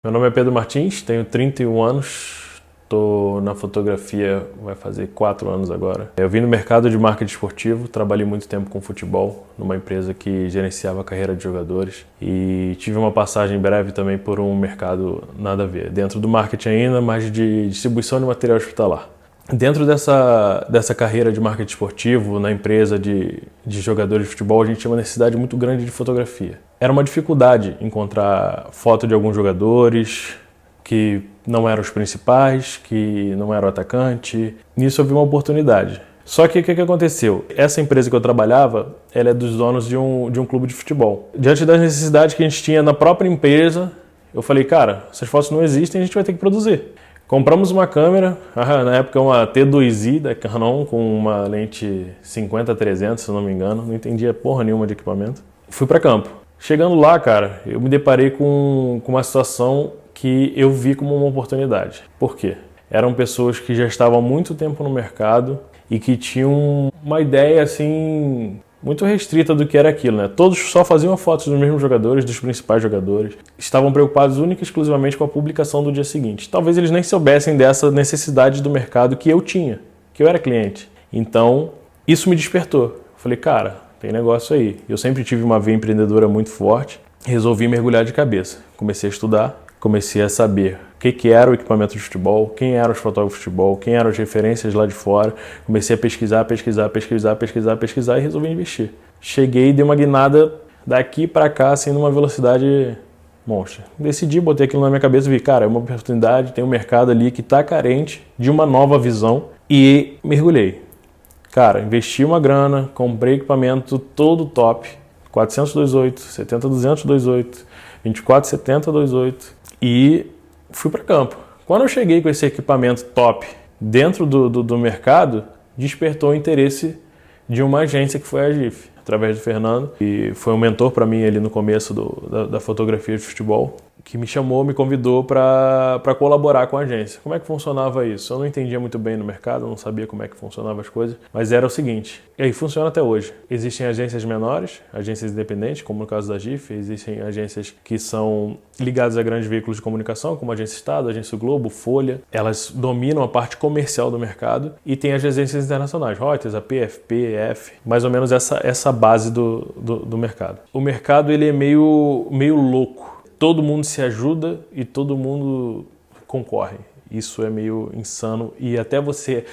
Meu nome é Pedro Martins, tenho 31 anos, estou na fotografia, vai fazer 4 anos agora. Eu vim no mercado de marketing esportivo, trabalhei muito tempo com futebol, numa empresa que gerenciava a carreira de jogadores e tive uma passagem breve também por um mercado nada a ver, dentro do marketing ainda, mas de distribuição de material hospitalar. Dentro dessa carreira de marketing esportivo, na empresa de jogadores de futebol, a gente tinha uma necessidade muito grande de fotografia. Era uma dificuldade encontrar foto de alguns jogadores que não eram os principais, que não eram o atacante. Nisso eu vi uma oportunidade. Só que o que aconteceu? Essa empresa que eu trabalhava, ela é dos donos de um clube de futebol. Diante das necessidades que a gente tinha na própria empresa, eu falei, cara, essas fotos não existem, a gente vai ter que produzir. Compramos uma câmera, na época uma T2i da Canon com uma lente 50-300, se não me engano, não entendia porra nenhuma de equipamento. Fui para campo. Chegando lá, cara, eu me deparei com uma situação que eu vi como uma oportunidade. Por quê? Eram pessoas que já estavam há muito tempo no mercado e que tinham uma ideia assim muito restrita do que era aquilo, né? Todos só faziam fotos dos mesmos jogadores, dos principais jogadores. Estavam preocupados única e exclusivamente com a publicação do dia seguinte. Talvez eles nem soubessem dessa necessidade do mercado que eu tinha, que eu era cliente. Então, isso me despertou. Falei, cara, tem negócio aí. Eu sempre tive uma veia empreendedora muito forte. Resolvi mergulhar de cabeça. Comecei a estudar, comecei a saber o que era o equipamento de futebol, quem eram os fotógrafos de futebol, quem eram as referências lá de fora. Comecei a pesquisar e resolvi investir. Cheguei e dei uma guinada daqui para cá, assim, numa velocidade monstra. Decidi, botei aquilo na minha cabeça e vi, cara, é uma oportunidade, tem um mercado ali que está carente de uma nova visão e mergulhei. Cara, investi uma grana, comprei equipamento todo top, 400-2.8, 70-200-2.8, 24-70-2.8 e fui para campo. Quando eu cheguei com esse equipamento top dentro do mercado, despertou o interesse de uma agência que foi a GIF, através do Fernando, e foi um mentor para mim ali no começo da fotografia de futebol, que me chamou, me convidou para colaborar com a agência. Como é que funcionava isso? Eu não entendia muito bem no mercado, não sabia como é que funcionavam as coisas, mas era o seguinte, e aí funciona até hoje. Existem agências menores, agências independentes, como no caso da GIF, existem agências que são ligadas a grandes veículos de comunicação, como a Agência Estado, a Agência Globo, Folha. Elas dominam a parte comercial do mercado e tem as agências internacionais, Reuters, AP, FP, EF, mais ou menos essa base do mercado. O mercado ele é meio louco. Todo mundo se ajuda e todo mundo concorre. Isso é meio insano e até você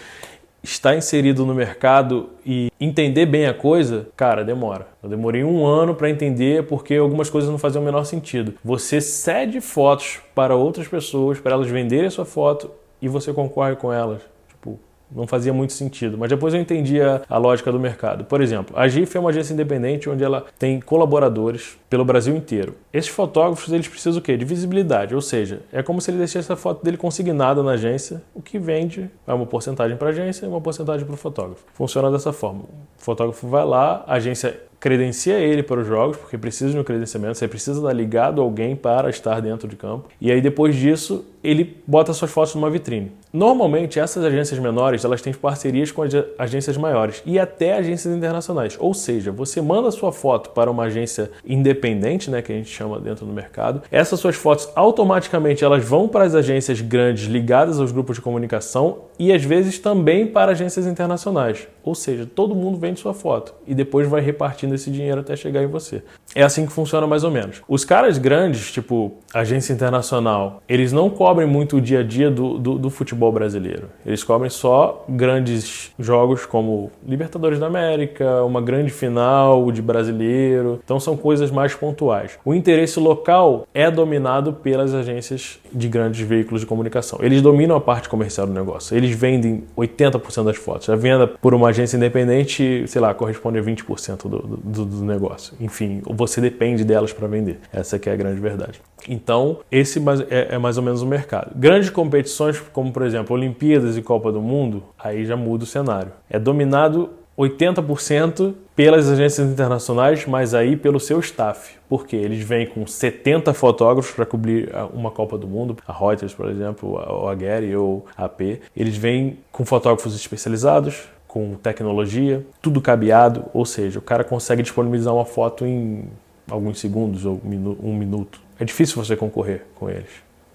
estar inserido no mercado e entender bem a coisa, cara, demora. Eu demorei 1 ano para entender porque algumas coisas não faziam o menor sentido. Você cede fotos para outras pessoas, para elas venderem a sua foto e você concorre com elas. Tipo, não fazia muito sentido, mas depois eu entendi a lógica do mercado. Por exemplo, a GIF é uma agência independente onde ela tem colaboradores pelo Brasil inteiro. Esses fotógrafos, eles precisam o quê? De visibilidade, ou seja, é como se ele deixasse a foto dele consignada na agência, o que vende é uma porcentagem para a agência e uma porcentagem para o fotógrafo. Funciona dessa forma. O fotógrafo vai lá, a agência credencia ele para os jogos, porque precisa de um credenciamento, você precisa estar ligado a alguém para estar dentro de campo. E aí depois disso, ele bota suas fotos numa vitrine. Normalmente, essas agências menores, elas têm parcerias com agências maiores e até agências internacionais. Ou seja, você manda sua foto para uma agência independente, né, que a gente chama dentro do mercado. Essas suas fotos, automaticamente, elas vão para as agências grandes ligadas aos grupos de comunicação e às vezes também para agências internacionais. Ou seja, todo mundo vende sua foto e depois vai repartindo esse dinheiro até chegar em você. É assim que funciona mais ou menos. Os caras grandes, tipo agência internacional, eles não cobrem muito o dia a dia do futebol brasileiro. Eles cobrem só grandes jogos como Libertadores da América, uma grande final de brasileiro. Então são coisas mais pontuais. O interesse local é dominado pelas agências de grandes veículos de comunicação. Eles dominam a parte comercial do negócio. Eles vendem 80% das fotos. A venda por uma agência independente, sei lá, corresponde a 20% do negócio. Enfim, você depende delas para vender. Essa que é a grande verdade. Então, esse é mais ou menos o mercado. Grandes competições, como por exemplo, Olimpíadas e Copa do Mundo, aí já muda o cenário. É dominado 80% pelas agências internacionais, mas aí pelo seu staff. Porque eles vêm com 70 fotógrafos para cobrir uma Copa do Mundo, a Reuters, por exemplo, a Getty ou a AP. Eles vêm com fotógrafos especializados, com tecnologia, tudo cabeado, ou seja, o cara consegue disponibilizar uma foto em alguns segundos ou 1 minuto. É difícil você concorrer com eles.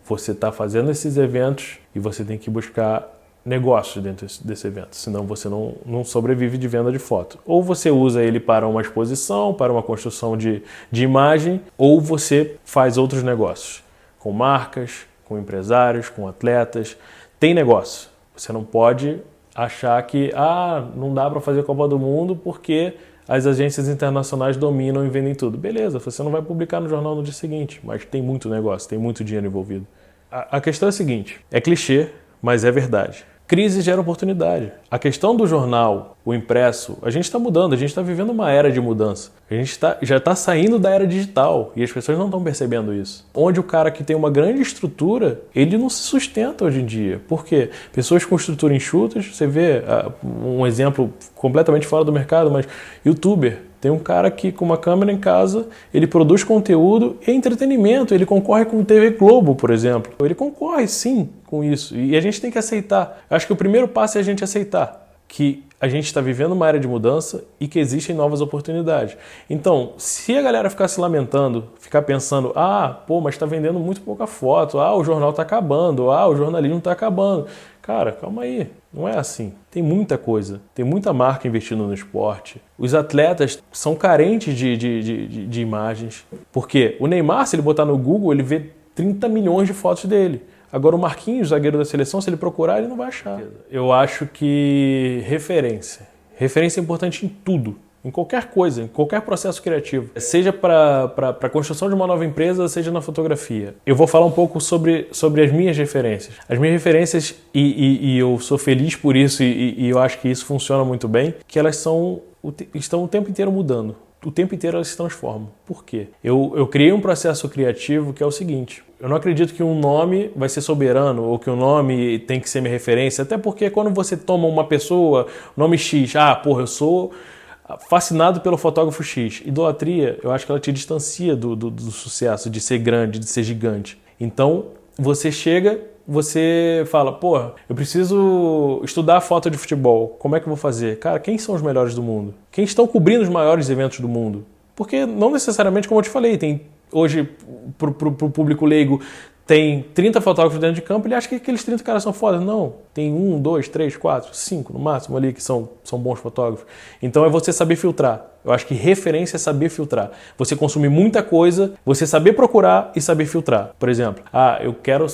você está fazendo esses eventos e você tem que buscar negócios dentro desse evento, senão você não sobrevive de venda de foto. Ou você usa ele para uma exposição, para uma construção de imagem, ou você faz outros negócios, com marcas, com empresários, com atletas. Tem negócio. Você não pode achar que não dá para fazer Copa do Mundo porque as agências internacionais dominam e vendem tudo. Beleza, você não vai publicar no jornal no dia seguinte, mas tem muito negócio, tem muito dinheiro envolvido. A questão é a seguinte, é clichê, mas é verdade. Crise gera oportunidade. A questão do jornal, o impresso, a gente está mudando, a gente está vivendo uma era de mudança. A gente já está saindo da era digital e as pessoas não estão percebendo isso. Onde o cara que tem uma grande estrutura, ele não se sustenta hoje em dia. Por quê? Pessoas com estrutura enxutas, você vê um exemplo completamente fora do mercado, mas youtuber. Tem um cara que com uma câmera em casa, ele produz conteúdo e entretenimento, ele concorre com o TV Globo, por exemplo. Ele concorre sim com isso e a gente tem que aceitar. Acho que o primeiro passo é a gente aceitar que a gente está vivendo uma era de mudança e que existem novas oportunidades. Então, se a galera ficar se lamentando, ficar pensando, mas está vendendo muito pouca foto, o jornal está acabando, o jornalismo está acabando. Cara, calma aí, não é assim. Tem muita coisa, tem muita marca investindo no esporte. Os atletas são carentes de imagens, porque o Neymar, se ele botar no Google, ele vê 30 milhões de fotos dele. Agora o Marquinhos, zagueiro da seleção, se ele procurar, ele não vai achar. Eu acho que referência é importante em tudo, em qualquer coisa, em qualquer processo criativo. Seja para a construção de uma nova empresa, seja na fotografia. Eu vou falar um pouco sobre as minhas referências. As minhas referências, e eu sou feliz por isso, e eu acho que isso funciona muito bem, que elas estão o tempo inteiro mudando. O tempo inteiro elas se transformam. Por quê? Eu criei um processo criativo que é o seguinte. Eu não acredito que um nome vai ser soberano ou que um nome tem que ser minha referência. Até porque quando você toma uma pessoa, nome X, eu sou fascinado pelo fotógrafo X. Idolatria, eu acho que ela te distancia do sucesso, de ser grande, de ser gigante. Então, você chega, você fala, eu preciso estudar foto de futebol. Como é que eu vou fazer? Cara, quem são os melhores do mundo? Quem estão cobrindo os maiores eventos do mundo? Porque não necessariamente, como eu te falei, tem hoje, pro público leigo, tem 30 fotógrafos dentro de campo, ele acha que aqueles 30 caras são fodas. Não, tem 1, 2, 3, 4, 5 no máximo ali que são bons fotógrafos. Então é você saber filtrar. Eu acho que referência é saber filtrar. Você consumir muita coisa, você saber procurar e saber filtrar. Por exemplo, eu quero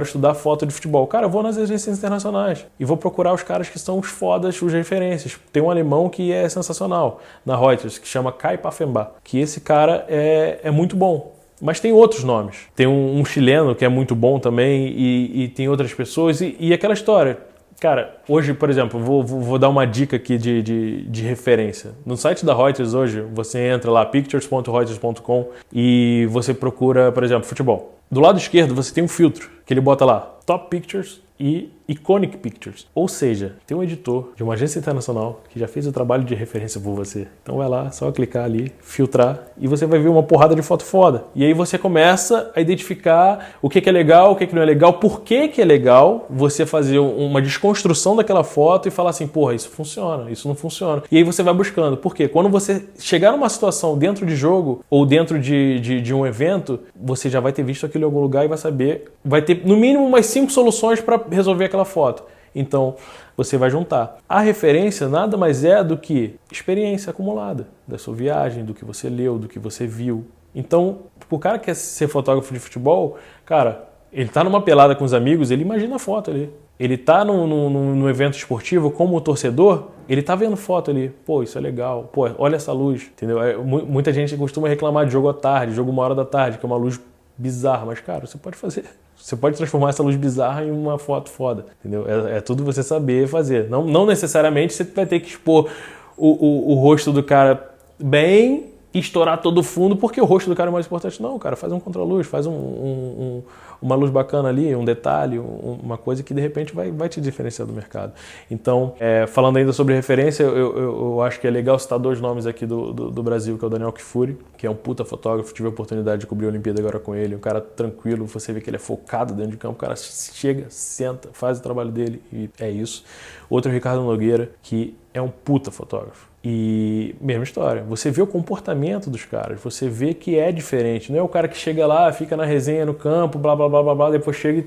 estudar foto de futebol. Cara, eu vou nas agências internacionais e vou procurar os caras que são os fodas, os referências. Tem um alemão que é sensacional na Reuters, que chama Kai Paffenbach, que esse cara é muito bom. Mas tem outros nomes. Tem um chileno que é muito bom também e tem outras pessoas e aquela história. Cara, hoje, por exemplo, vou dar uma dica aqui de referência. No site da Reuters hoje, você entra lá, pictures.reuters.com e você procura, por exemplo, futebol. Do lado esquerdo você tem um filtro que ele bota lá, Top Pictures e Iconic Pictures. Ou seja, tem um editor de uma agência internacional que já fez o trabalho de referência por você. Então vai lá, só clicar ali, filtrar e você vai ver uma porrada de foto foda. E aí você começa a identificar o que é legal, o que não é legal, por que é legal você fazer uma desconstrução daquela foto e falar assim, isso funciona, isso não funciona. E aí você vai buscando. Por quê? Quando você chegar numa situação dentro de jogo ou dentro de um evento, você já vai ter visto aquilo em algum lugar e vai saber, vai ter no mínimo umas 5 soluções para resolver aquela foto. Então, você vai juntar. A referência nada mais é do que experiência acumulada da sua viagem, do que você leu, do que você viu. Então, o cara que quer ser fotógrafo de futebol, cara, ele tá numa pelada com os amigos, ele imagina a foto ali. Ele tá num evento esportivo como torcedor, ele tá vendo foto ali. Isso é legal. Olha essa luz, entendeu? Muita gente costuma reclamar de jogo à tarde, jogo 1h da tarde, que é uma luz bizarra. Mas, cara, você pode fazer. Você pode transformar essa luz bizarra em uma foto foda, entendeu? É tudo você saber fazer. Não necessariamente você vai ter que expor o rosto do cara bem e estourar todo o fundo porque o rosto do cara é mais importante. Não, cara, faz um contraluz, faz uma luz bacana ali, um detalhe, uma coisa que de repente vai te diferenciar do mercado. Então, falando ainda sobre referência, eu acho que é legal citar 2 nomes aqui do Brasil, que é o Daniel Kfouri, que é um puta fotógrafo, tive a oportunidade de cobrir a Olimpíada agora com ele, um cara tranquilo, você vê que ele é focado dentro de campo, o cara chega, senta, faz o trabalho dele e é isso. Outro é o Ricardo Nogueira, que é um puta fotógrafo. E mesma história, você vê o comportamento dos caras, você vê que é diferente, não é o cara que chega lá, fica na resenha no campo, blá blá blá blá blá, depois chega e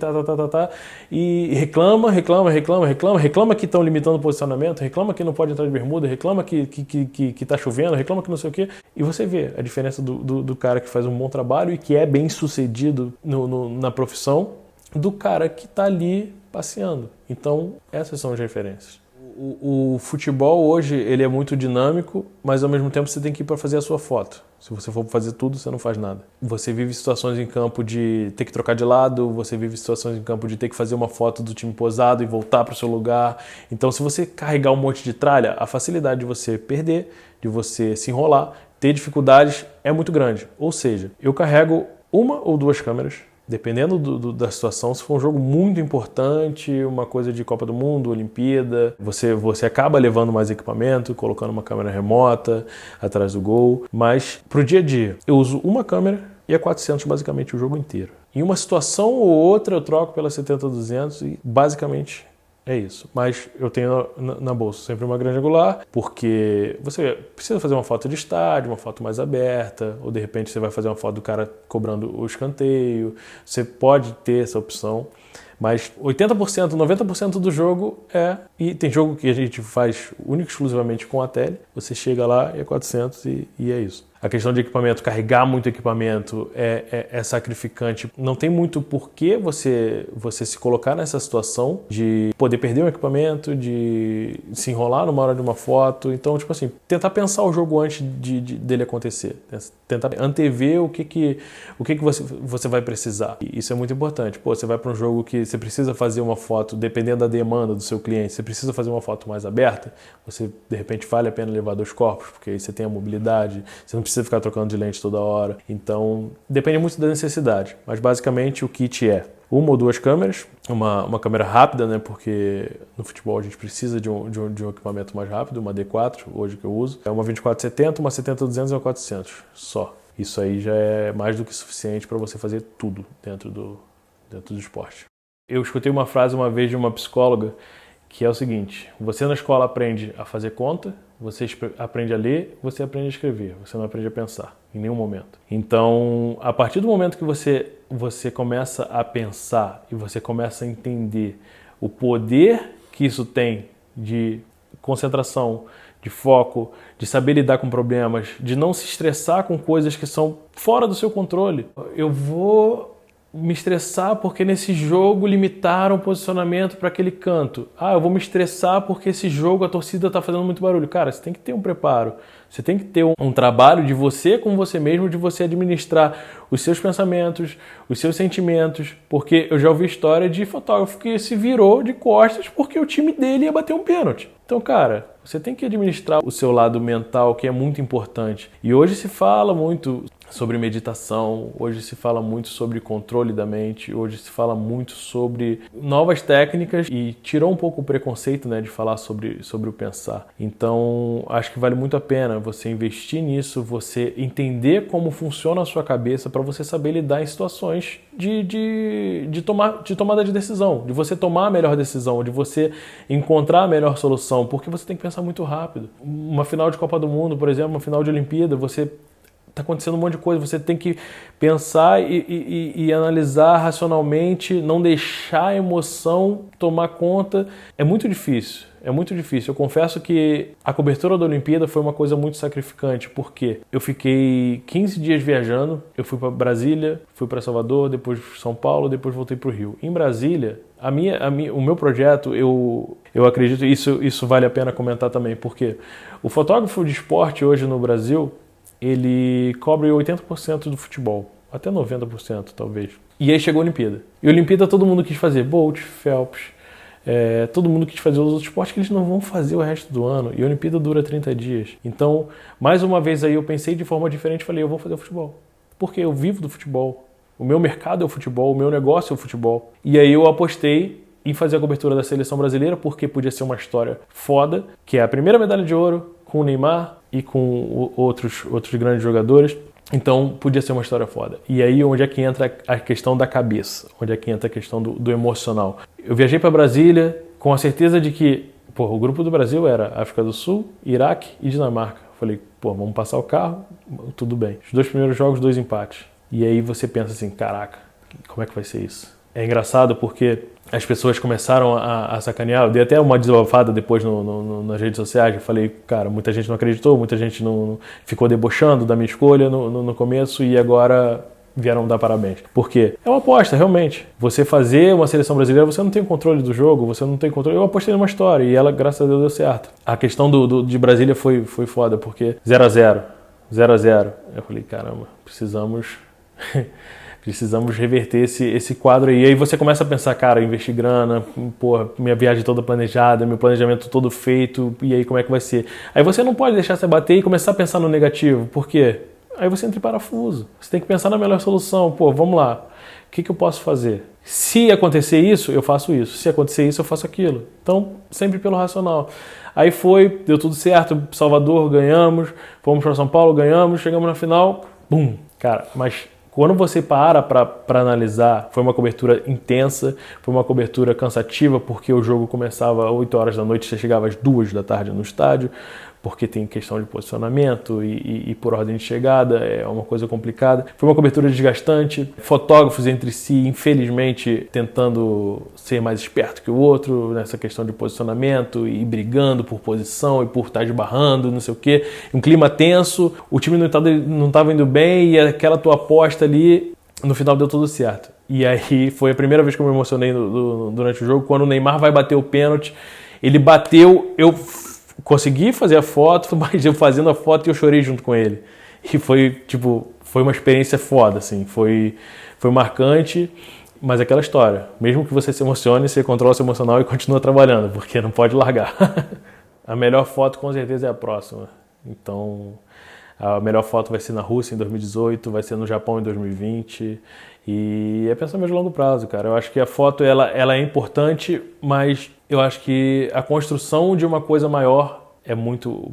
e reclama que estão limitando o posicionamento, reclama que não pode entrar de bermuda, reclama que tá chovendo, reclama que não sei o quê, e você vê a diferença do cara que faz um bom trabalho e que é bem sucedido na profissão, do cara que tá ali passeando. Então, essas são as referências. O futebol hoje ele é muito dinâmico, mas ao mesmo tempo você tem que ir para fazer a sua foto. Se você for fazer tudo, você não faz nada. Você vive situações em campo de ter que trocar de lado, você vive situações em campo de ter que fazer uma foto do time posado e voltar para o seu lugar. Então, se você carregar um monte de tralha, a facilidade de você perder, de você se enrolar, ter dificuldades é muito grande. Ou seja, eu carrego uma ou duas câmeras, dependendo da situação. Se for um jogo muito importante, uma coisa de Copa do Mundo, Olimpíada, você acaba levando mais equipamento, colocando uma câmera remota atrás do gol. Mas pro dia a dia, eu uso uma câmera e a 400 basicamente o jogo inteiro. Em uma situação ou outra eu troco pela 70-200 e basicamente é isso. Mas eu tenho na bolsa sempre uma grande angular, porque você precisa fazer uma foto de estádio, uma foto mais aberta, ou de repente você vai fazer uma foto do cara cobrando o escanteio. Você pode ter essa opção, mas 80%, 90% do jogo e tem jogo que a gente faz único e exclusivamente com a tele, você chega lá e é 400 e é isso. A questão de equipamento, carregar muito equipamento é sacrificante. Não tem muito porquê você se colocar nessa situação de poder perder um equipamento, de se enrolar numa hora de uma foto. Então, tipo assim, tentar pensar o jogo antes dele acontecer. Tentar antever o que você vai precisar. E isso é muito importante. Pô, você vai para um jogo que você precisa fazer uma foto, dependendo da demanda do seu cliente, você precisa fazer uma foto mais aberta, você, de repente, vale a pena levar 2 corpos, porque aí você tem a mobilidade, você não precisa ficar trocando de lente toda hora. Então, depende muito da necessidade. Mas, basicamente, o kit é uma ou duas câmeras, uma câmera rápida, né? Porque no futebol a gente precisa de um equipamento mais rápido, uma D4, hoje que eu uso. É uma 24-70, uma 70-200 e uma 400, só. Isso aí já é mais do que suficiente para você fazer tudo dentro do esporte. Eu escutei uma frase uma vez de uma psicóloga que é o seguinte: você na escola aprende a fazer conta, você aprende a ler, você aprende a escrever, você não aprende a pensar em nenhum momento. Então, a partir do momento que você começa a pensar e você começa a entender o poder que isso tem de concentração, de foco, de saber lidar com problemas, de não se estressar com coisas que são fora do seu controle. Eu vou me estressar porque nesse jogo limitaram o posicionamento para aquele canto. Eu vou me estressar porque esse jogo a torcida está fazendo muito barulho. Cara, você tem que ter um preparo. Você tem que ter um trabalho de você com você mesmo, de você administrar os seus pensamentos, os seus sentimentos. Porque eu já ouvi história de fotógrafo que se virou de costas porque o time dele ia bater um pênalti. Então, cara, você tem que administrar o seu lado mental, que é muito importante. E hoje se fala muito sobre meditação, hoje se fala muito sobre controle da mente, hoje se fala muito sobre novas técnicas e tirou um pouco o preconceito, né, de falar sobre o pensar. Então, acho que vale muito a pena você investir nisso, você entender como funciona a sua cabeça para você saber lidar em situações de tomada de decisão, de você tomar a melhor decisão, de você encontrar a melhor solução, porque você tem que pensar muito rápido. Uma final de Copa do Mundo, por exemplo, uma final de Olimpíada, está acontecendo um monte de coisa, você tem que pensar e analisar racionalmente, não deixar a emoção tomar conta. É muito difícil. Eu confesso que a cobertura da Olimpíada foi uma coisa muito sacrificante, porque eu fiquei 15 dias viajando, eu fui para Brasília, fui para Salvador, depois São Paulo, depois voltei para o Rio. Em Brasília, o meu projeto, eu acredito, isso vale a pena comentar também, porque o fotógrafo de esporte hoje no Brasil, ele cobre 80% do futebol, até 90% talvez. E aí chegou a Olimpíada. E a Olimpíada todo mundo quis fazer, Bolt, Phelps, todo mundo quis fazer os outros esportes que eles não vão fazer o resto do ano. E a Olimpíada dura 30 dias. Então, mais uma vez aí eu pensei de forma diferente, falei, eu vou fazer o futebol. Porque eu vivo do futebol. O meu mercado é o futebol, o meu negócio é o futebol. E aí eu apostei em fazer a cobertura da seleção brasileira, porque podia ser uma história foda, que é a primeira medalha de ouro com o Neymar e com outros grandes jogadores. Então, podia ser uma história foda. E aí, onde é que entra a questão da cabeça? Onde é que entra a questão do emocional? Eu viajei para Brasília com a certeza de que Pô, o grupo do Brasil era África do Sul, Iraque e Dinamarca. Falei, pô, vamos passar o carro, tudo bem. Os 2 primeiros jogos, 2 empates. E aí você pensa assim, caraca, como é que vai ser isso? É engraçado porque as pessoas começaram a sacanear. Eu dei até uma desabafada depois nas redes sociais. Eu falei, cara, muita gente não acreditou, muita gente não ficou debochando da minha escolha no começo e agora vieram dar parabéns. Por quê? É uma aposta, realmente. Você fazer uma seleção brasileira, você não tem o controle do jogo, você não tem controle. Eu apostei numa história e ela, graças a Deus, deu certo. A questão de Brasília foi foda, porque 0-0. Eu falei, caramba, precisamos reverter esse quadro aí. E aí você começa a pensar, cara, investir grana, porra, minha viagem toda planejada, meu planejamento todo feito, e aí como é que vai ser? Aí você não pode deixar se abater e começar a pensar no negativo. Por quê? Aí você entra em parafuso. Você tem que pensar na melhor solução. Pô, vamos lá. O que eu posso fazer? Se acontecer isso, eu faço isso. Se acontecer isso, eu faço aquilo. Então, sempre pelo racional. Aí deu tudo certo. Salvador, ganhamos. Fomos para São Paulo, ganhamos. Chegamos na final. Bum! Cara, mas quando você para analisar, foi uma cobertura intensa, foi uma cobertura cansativa, porque o jogo começava às 8 horas da noite, você chegava às 2 da tarde no estádio, porque tem questão de posicionamento e por ordem de chegada, é uma coisa complicada. Foi uma cobertura desgastante, fotógrafos entre si, infelizmente, tentando ser mais esperto que o outro nessa questão de posicionamento e brigando por posição e por estar esbarrando, não sei o quê. Um clima tenso, o time não estava indo bem e aquela tua aposta ali, no final deu tudo certo. E aí foi a primeira vez que eu me emocionei durante o jogo, quando o Neymar vai bater o pênalti. Ele bateu, eu consegui fazer a foto, mas eu fazendo a foto eu chorei junto com ele. E foi uma experiência foda, assim, foi marcante, mas aquela história, mesmo que você se emocione, você controla o seu emocional e continua trabalhando, porque não pode largar. A melhor foto com certeza é a próxima. Então, a melhor foto vai ser na Rússia em 2018, vai ser no Japão em 2020, e é pensamento de longo prazo, cara. Eu acho que a foto ela é importante, mas eu acho que a construção de uma coisa maior é muito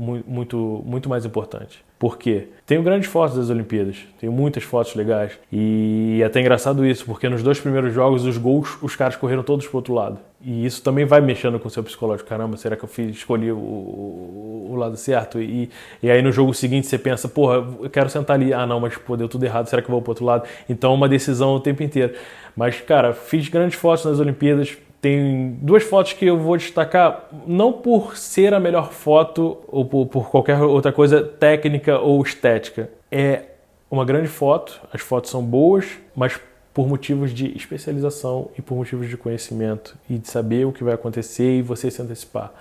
mais importante. Por quê? Tenho grandes fotos das Olimpíadas, tenho muitas fotos legais. E é até engraçado isso, porque nos 2 primeiros jogos, os gols, os caras correram todos pro outro lado. E isso também vai mexendo com o seu psicológico. Caramba, será que eu escolhi o lado certo? E aí no jogo seguinte você pensa, porra, eu quero sentar ali. Ah não, mas pô, deu tudo errado, será que eu vou pro outro lado? Então é uma decisão o tempo inteiro. Mas, cara, fiz grandes fotos nas Olimpíadas. Tem 2 fotos que eu vou destacar, não por ser a melhor foto ou por qualquer outra coisa técnica ou estética. É uma grande foto, as fotos são boas, mas por motivos de especialização e por motivos de conhecimento e de saber o que vai acontecer e você se antecipar.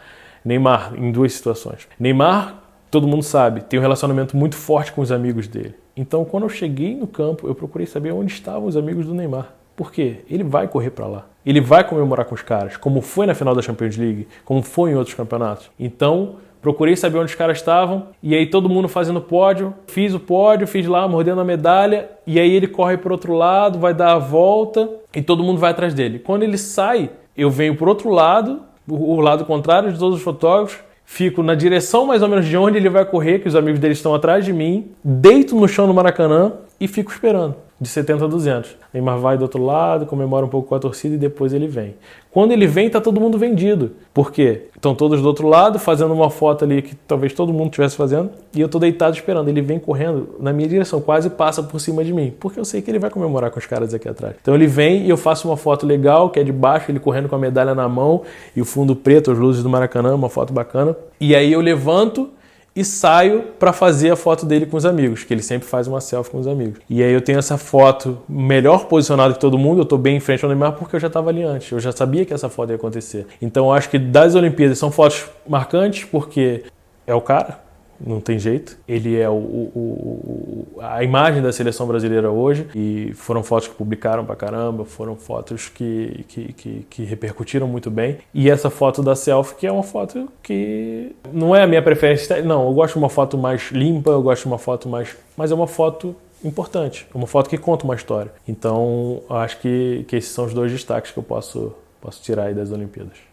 Neymar, em 2 situações. Neymar, todo mundo sabe, tem um relacionamento muito forte com os amigos dele. Então, quando eu cheguei no campo, eu procurei saber onde estavam os amigos do Neymar. Por quê? Ele vai correr para lá. Ele vai comemorar com os caras, como foi na final da Champions League, como foi em outros campeonatos. Então, procurei saber onde os caras estavam, e aí todo mundo fazendo pódio. Fiz o pódio, fiz lá, mordendo a medalha, e aí ele corre para o outro lado, vai dar a volta, e todo mundo vai atrás dele. Quando ele sai, eu venho para o outro lado, o lado contrário de todos os fotógrafos, fico na direção mais ou menos de onde ele vai correr, que os amigos dele estão atrás de mim, deito no chão do Maracanã e fico esperando. De 70 a 200. Neymar vai do outro lado, comemora um pouco com a torcida e depois ele vem. Quando ele vem, tá todo mundo vendido. Por quê? Estão todos do outro lado, fazendo uma foto ali que talvez todo mundo estivesse fazendo, e eu tô deitado esperando. Ele vem correndo na minha direção, quase passa por cima de mim, porque eu sei que ele vai comemorar com os caras aqui atrás. Então ele vem e eu faço uma foto legal, que é de baixo, ele correndo com a medalha na mão, e o fundo preto, as luzes do Maracanã, uma foto bacana. E aí eu levanto e saio para fazer a foto dele com os amigos, que ele sempre faz uma selfie com os amigos. E aí eu tenho essa foto melhor posicionada que todo mundo, eu tô bem em frente ao Neymar porque eu já estava ali antes, eu já sabia que essa foto ia acontecer. Então eu acho que das Olimpíadas são fotos marcantes porque é o cara, não tem jeito. Ele é a imagem da seleção brasileira hoje e foram fotos que publicaram pra caramba, foram fotos que repercutiram muito bem. E essa foto da selfie, que é uma foto que não é a minha preferência. Não, eu gosto de uma foto mais limpa, eu gosto de uma foto mais... Mas é uma foto importante, é uma foto que conta uma história. Então, eu acho que esses são os 2 destaques que eu posso tirar aí das Olimpíadas.